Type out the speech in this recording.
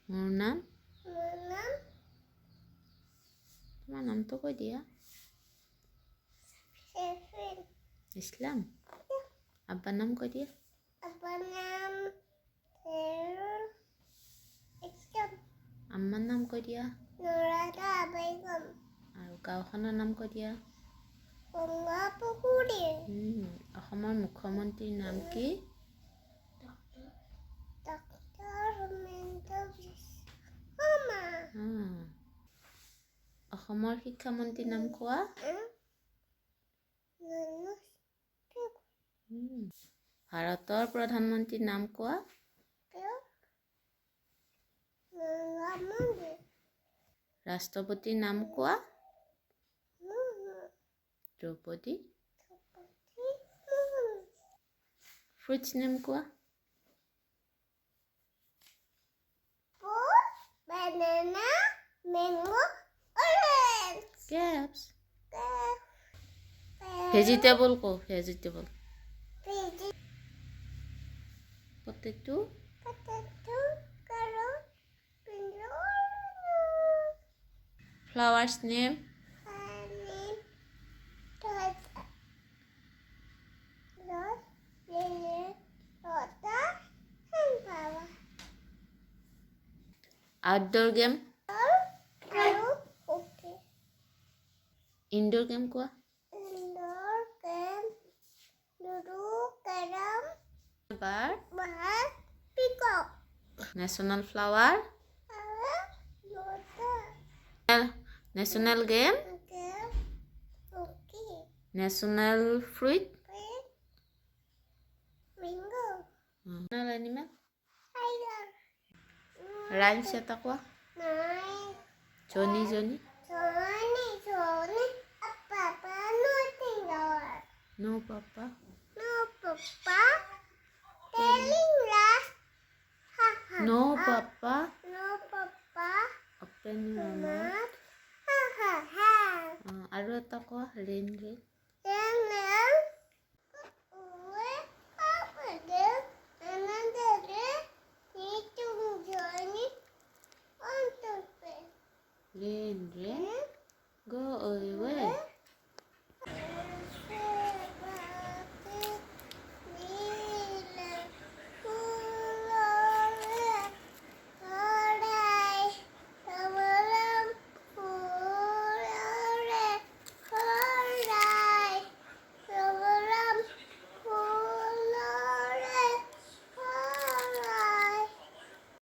মোৰ নাম মোৰ নাম তোমাৰ নামটো কৈ দিয়া জেফ্ৰিন ইছলাম আব্বাৰ নাম কৈ দিয়া আব্বাৰ নাম ইছলাম আম্মাৰ নাম কৈ দিয়া নুৰাদা বেগম আৰু গাঁওখনৰ নাম কৈ দিয়া গংগাপুখুৰী অসমৰ মুখ্যমন্ত্ৰীৰ নাম কি ডক্টৰ হোমেন্দ্ৰ বিশ্ব শৰ্মা অসমৰ শিক্ষামন্ত্ৰীৰ নাম কোৱা ভাৰতৰ প্ৰধানমন্ত্ৰীৰ নাম কোৱা ৰাষ্ট্ৰপতিৰ নাম কোৱা দ্ৰৌপদী ফ্ৰুটছ নেম কোৱা banana mango orange grapes vegetable কো vegetable potato carrot flowers name outdoor game indoor game কোৱা bird peacock national flower national game national fruit national animal rhymes এটা কোৱা জনি জনি no papa no papa open your mouth আৰু এটা কোৱা rain rain rain rain